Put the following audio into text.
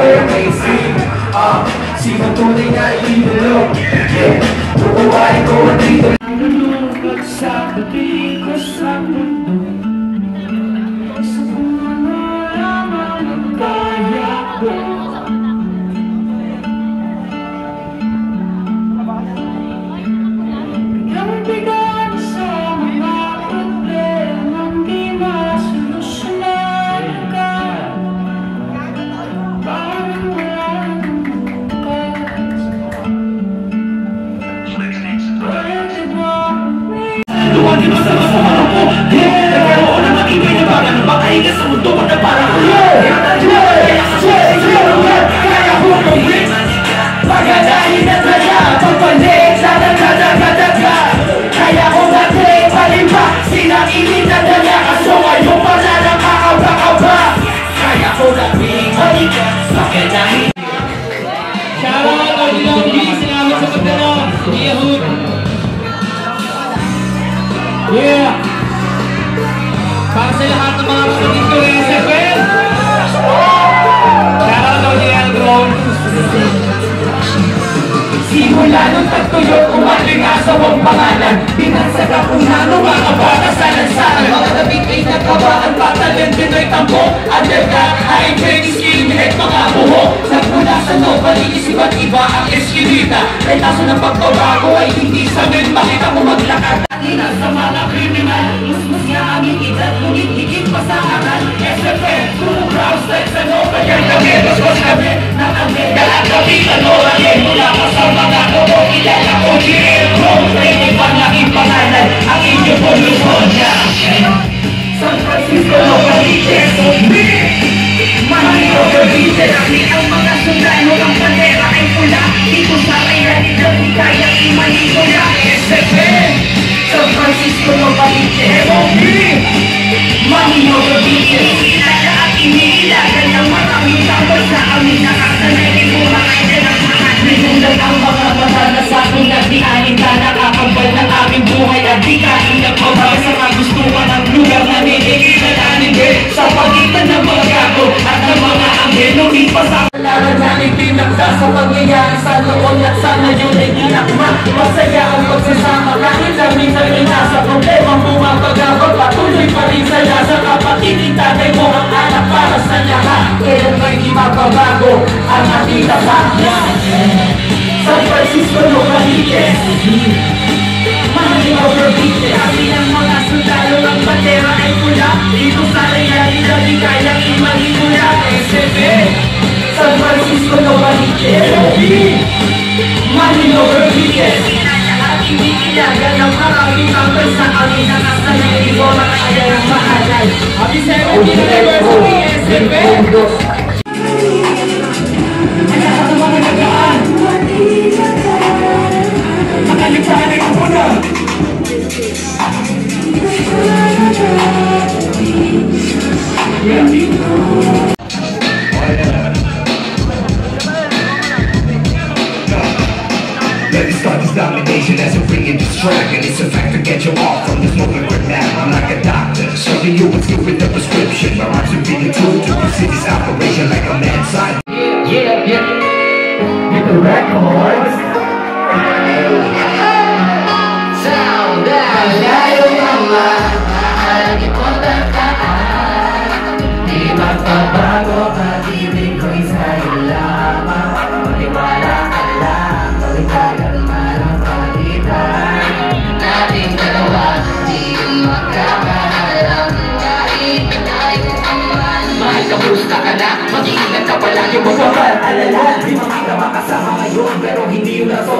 amazing. Sino tunay na idolo? Bukuhain ko ang dito. Nalulungkot sa gabi ko sa mundo. Sa kung ano lamang ang kaya ko. Yung bigan sa mga problemang di masolusyonan ka. Parang walang bukas. Luwan di ba sa masama ko? Nagkaroon na makikay na baga ng makahinga sa mundo ko na parang kaya ko complete. Pagkadahin at laya, pagpalit sa nagkadagadaga. Kaya ko natin palimba, sinakilin na dala. Kaso ngayon pala nakakaba-kaba. Kaya ko natin balikan sa kanahin. Shoutout out nilang G, salamat sa pagdala. Yahoo! Yeah! Para sa lahat ng mga kapatid ko rin sa SFL! Shoutout out nilang Drone! Simula nung tagtulog, umaling asawang pangalan. Binansaga kung nano mga bata sa lansaran. Mga dabing ay nagkabaan, patalent, Pinoy tampo. Underground, high training, skinhead, mga buho. Nagmula sa novalis, iba't iba ang eskinita. May taso ng pagbabago ay hindi sa men. Makita mo maglakad. Ina sa mga kriminal, musmus nga aming edad, ngunit higit pa sa aral. SFL, true crowds, like sa nova, yan kami, gusto kami, na kami, dalat kami, tanora, mula pa sa mga kobo, kilala ko, hero, may ibang naging pangalan, ang inyong Polonia. San Francisco, Novaliches, Manila, Cavite, ang mga sundalo, ang bandera ay pula, dito sa realidad, di kayang imanipula. SFL, San Francisco, Novaliches, Manila, Cavite, kilala at iniilagan ng maraming tambay sa amin, nakasanay rin mo mga ilang mga linundan ang mga mata na sa akin na di alinta, nakakabal ng aming buhay at di kain na pababa sa kagustuhan ng lugar na nililalanin din sa pagitan ng mga gago at ng mga angel. Lumipas ang laran na itinagda sa pangyayari sa noon at sa ngayon ay ginakma. Masaya ang pagsasama kahit na minsan ay nasa problemang bumabagabag, patuloy pa rin sa lasa. Kapatid, itatay mo ang anak para sa lahat. Kailan ba'y di mababago ang ating lahat? San Francisco, Novaliches, Manila, Cavite, amin ang mga sundalo, ang bandera ay pula. Dito sa realidad, di kayang imanipula. SFL, San Francisco, Novaliches, Manila, Cavite, at iniilagan ng maraming tambay sa amin na kasanay rin mo mga kanyang mahalal. Happy 17th anniversary, SFL! Makaligtaan ay kumuna! Let's start this domination as a free and distract. And it's a fact to get you off from this moment right now. I'm like a doctor, serving you with you with the prescription. My rhymes are being true to the city's operation like a mad scientist. Yeah. Get the records. Sound out. Malayo mama, mahal ko takaan. Di magpabago, pag-ibig ko'y sa'yo lamang. Maniwala ka lang, pagkakalang malang pagitan. Nating dalawa, di magkakahalang. Kahit malayo ang man. Mahal ka, musta ka na? Mag-iingat ka palagi, huwag ka alala. Di makita makasama ngayon, pero hindi yun na so.